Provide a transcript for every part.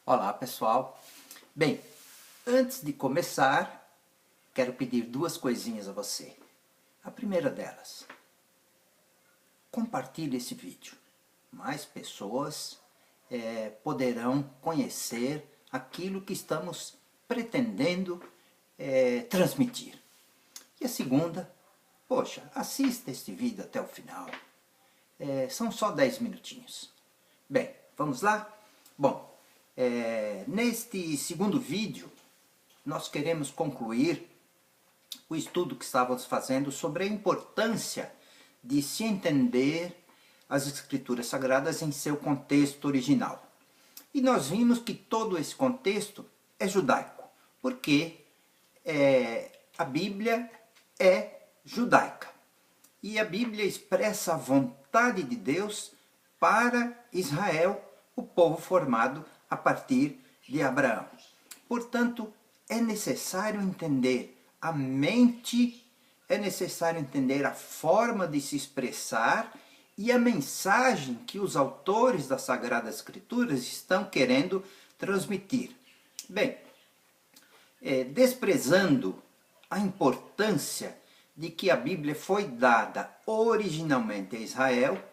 Olá pessoal, bem, antes de começar, quero pedir duas coisinhas a você. A primeira delas, compartilhe esse vídeo. Mais pessoas poderão conhecer aquilo que estamos pretendendo transmitir. E a segunda, poxa, assista este vídeo até o final. São só 10 minutinhos. Bem, vamos lá? Bom, neste segundo vídeo, nós queremos concluir o estudo que estávamos fazendo sobre a importância de se entender as Escrituras Sagradas em seu contexto original. E nós vimos que todo esse contexto é judaico, porque a Bíblia é judaica. E a Bíblia expressa a vontade de Deus para Israel, o povo formado a partir de Abraão. Portanto, é necessário entender a mente, é necessário entender a forma de se expressar e a mensagem que os autores das Sagradas Escrituras estão querendo transmitir. Bem, desprezando a importância de que a Bíblia foi dada originalmente a Israel,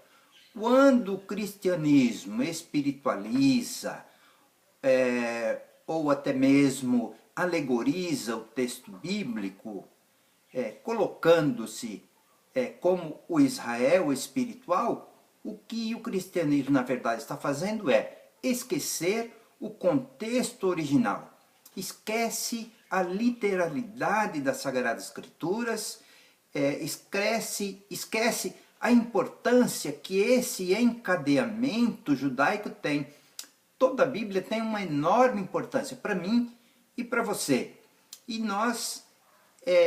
quando o cristianismo espiritualiza ou até mesmo alegoriza o texto bíblico, colocando-se como o Israel espiritual, o que o cristianismo na verdade está fazendo é esquecer o contexto original. Esquece a literalidade das Sagradas Escrituras, esquece a importância que esse encadeamento judaico tem. Toda a Bíblia tem uma enorme importância para mim e para você. E nós,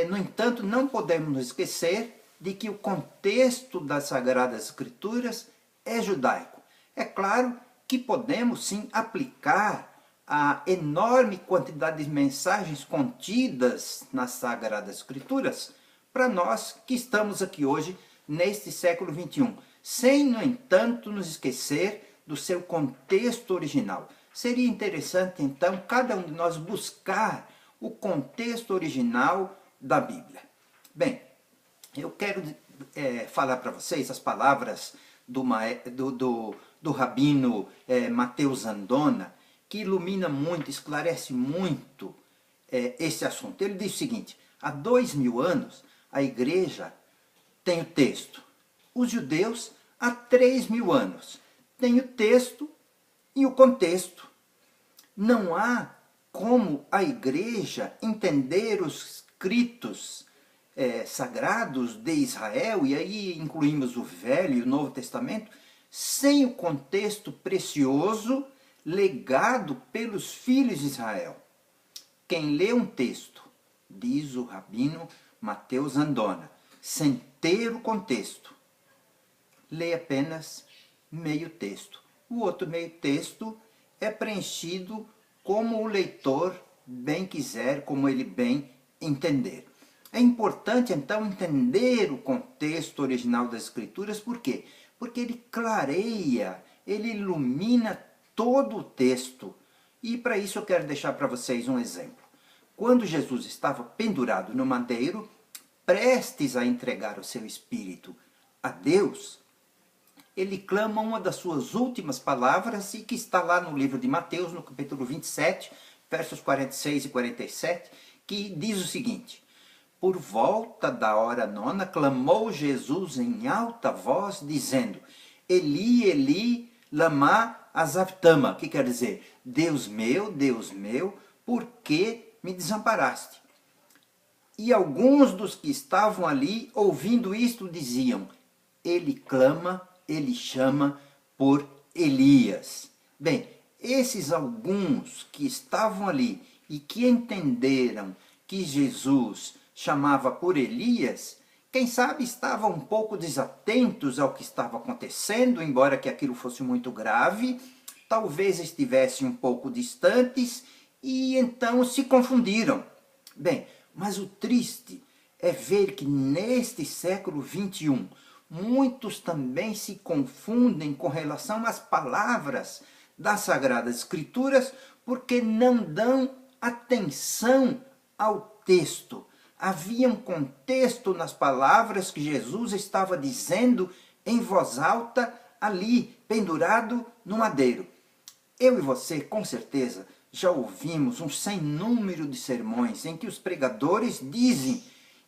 no entanto, não podemos nos esquecer de que o contexto das Sagradas Escrituras é judaico. É claro que podemos sim aplicar a enorme quantidade de mensagens contidas nas Sagradas Escrituras para nós que estamos aqui hoje neste século XXI, sem, no entanto, nos esquecer do seu contexto original. Seria interessante, então, cada um de nós buscar o contexto original da Bíblia. Bem, eu quero falar para vocês as palavras do rabino Mateus Andona, que ilumina muito, esclarece muito esse assunto. Ele diz o seguinte: há 2000 anos a igreja tem o texto. Os judeus, há 3000 anos, têm o texto e o contexto. Não há como a igreja entender os escritos sagrados de Israel, e aí incluímos o Velho e o Novo Testamento, sem o contexto precioso legado pelos filhos de Israel. Quem lê um texto, diz o rabino Mateus Andona, sem ter o contexto, lê apenas meio texto. O outro meio texto é preenchido como o leitor bem quiser, como ele bem entender. É importante então entender o contexto original das Escrituras, por quê? Porque ele clareia, ele ilumina todo o texto. E para isso eu quero deixar para vocês um exemplo. Quando Jesus estava pendurado no madeiro, prestes a entregar o seu espírito a Deus, ele clama uma das suas últimas palavras, e que está lá no livro de Mateus, no capítulo 27, versos 46 e 47, que diz o seguinte: por volta da hora nona, clamou Jesus em alta voz, dizendo: Eli, Eli, lama azavtama, que quer dizer: Deus meu, por que me desamparaste? E alguns dos que estavam ali, ouvindo isto, diziam: ele clama, ele chama por Elias. Bem, esses alguns que estavam ali e que entenderam que Jesus chamava por Elias, quem sabe estavam um pouco desatentos ao que estava acontecendo, embora que aquilo fosse muito grave, talvez estivessem um pouco distantes e então se confundiram. Bem, mas o triste é ver que neste século XXI, muitos também se confundem com relação às palavras das Sagradas Escrituras, porque não dão atenção ao texto. Havia um contexto nas palavras que Jesus estava dizendo em voz alta ali, pendurado no madeiro. Eu e você, com certeza, já ouvimos um sem número de sermões em que os pregadores dizem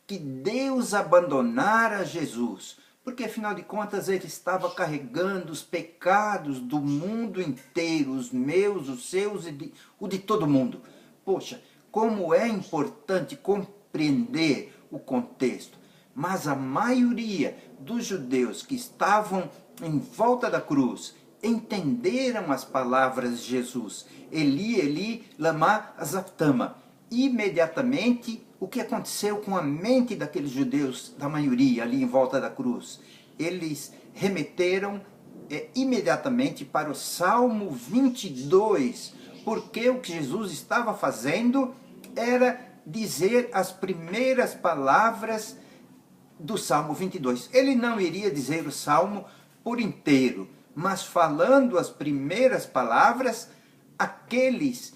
que Deus abandonara Jesus, porque afinal de contas ele estava carregando os pecados do mundo inteiro, os meus, os seus e o de todo mundo. Poxa, como é importante compreender o contexto. Mas a maioria dos judeus que estavam em volta da cruz entenderam as palavras de Jesus. Eli, Eli, lama azabtama. Imediatamente, o que aconteceu com a mente daqueles judeus, da maioria, ali em volta da cruz? Eles remeteram imediatamente para o Salmo 22, porque o que Jesus estava fazendo era dizer as primeiras palavras do Salmo 22. Ele não iria dizer o Salmo por inteiro, mas falando as primeiras palavras, aqueles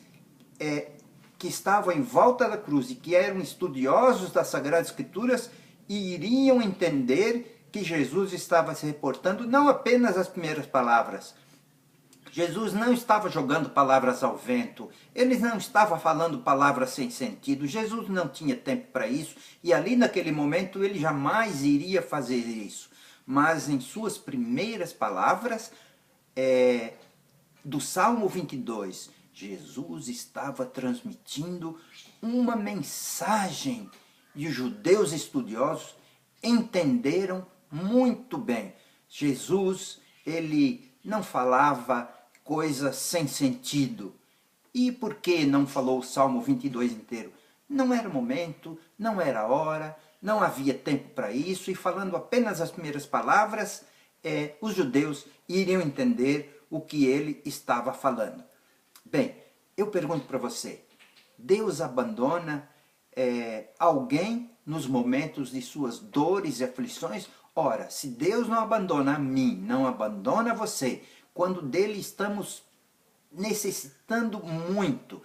que estavam em volta da cruz e que eram estudiosos das Sagradas Escrituras iriam entender que Jesus estava se reportando não apenas as primeiras palavras. Jesus não estava jogando palavras ao vento, ele não estava falando palavras sem sentido, Jesus não tinha tempo para isso, e ali naquele momento ele jamais iria fazer isso. Mas em suas primeiras palavras, do Salmo 22, Jesus estava transmitindo uma mensagem, e os judeus estudiosos entenderam muito bem. Jesus, ele não falava coisas sem sentido. E por que não falou o Salmo 22 inteiro? Não era momento, não era hora, não havia tempo para isso, e falando apenas as primeiras palavras, os judeus iriam entender o que ele estava falando. Bem, eu pergunto para você, Deus abandona alguém nos momentos de suas dores e aflições? Ora, se Deus não abandona a mim, não abandona você, quando dele estamos necessitando muito,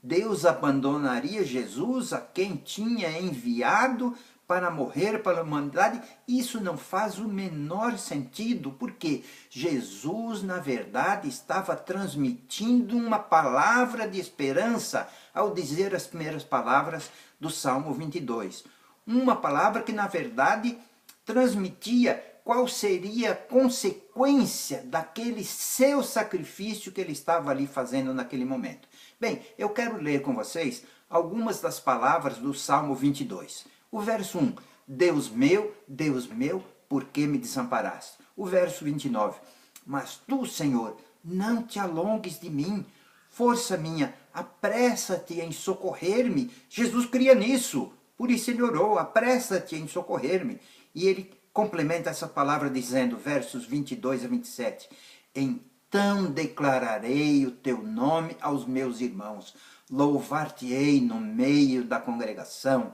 Deus abandonaria Jesus, a quem tinha enviado para morrer pela humanidade? Isso não faz o menor sentido, porque Jesus, na verdade, estava transmitindo uma palavra de esperança ao dizer as primeiras palavras do Salmo 22. Uma palavra que, na verdade, transmitia qual seria a consequência daquele seu sacrifício que ele estava ali fazendo naquele momento. Bem, eu quero ler com vocês algumas das palavras do Salmo 22. O verso 1, Deus meu, por que me desamparaste? O verso 29, mas tu, Senhor, não te alongues de mim, força minha, apressa-te em socorrer-me. Jesus cria nisso, por isso ele orou, apressa-te em socorrer-me. E ele complementa essa palavra dizendo, versos 22 a 27, então declararei o teu nome aos meus irmãos, louvar-te-ei no meio da congregação.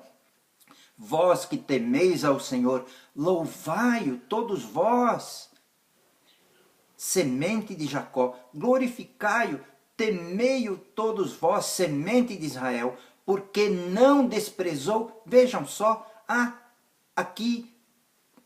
Vós que temeis ao Senhor, louvai-o todos vós. Semente de Jacó, glorificai-o, temei-o todos vós, semente de Israel, porque não desprezou. Vejam só, aqui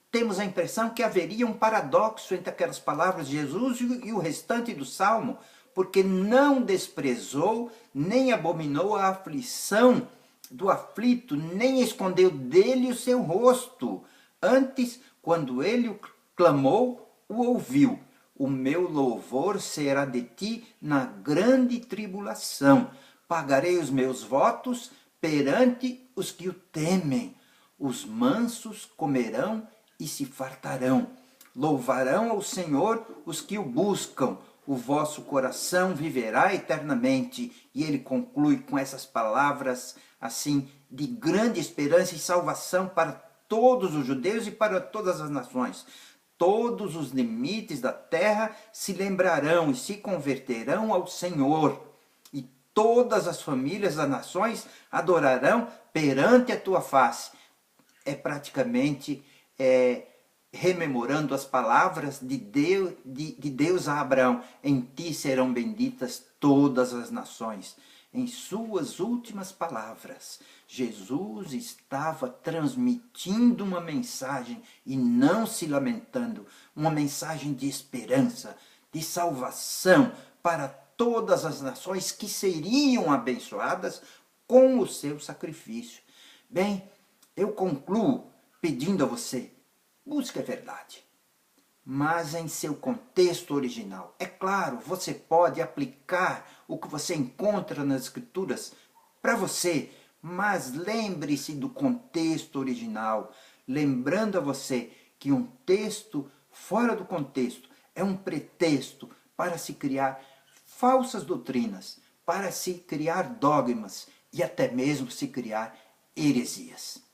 temos a impressão que haveria um paradoxo entre aquelas palavras de Jesus e o restante do Salmo, porque não desprezou, nem abominou a aflição do aflito, nem escondeu dele o seu rosto. Antes, quando ele o clamou, o ouviu. O meu louvor será de ti na grande tribulação. Pagarei os meus votos perante os que o temem. Os mansos comerão e se fartarão. Louvarão ao Senhor os que o buscam. O vosso coração viverá eternamente. E ele conclui com essas palavras assim de grande esperança e salvação para todos os judeus e para todas as nações. Todos os limites da terra se lembrarão e se converterão ao Senhor. E todas as famílias das nações adorarão perante a tua face. É praticamente rememorando as palavras de Deus a Abraão. Em ti serão benditas todas as nações. Em suas últimas palavras, Jesus estava transmitindo uma mensagem e não se lamentando, uma mensagem de esperança, de salvação para todas as nações que seriam abençoadas com o seu sacrifício. Bem, eu concluo pedindo a você, busque a verdade, mas em seu contexto original. É claro, você pode aplicar o que você encontra nas Escrituras para você, mas lembre-se do contexto original, lembrando a você que um texto fora do contexto é um pretexto para se criar falsas doutrinas, para se criar dogmas e até mesmo se criar heresias.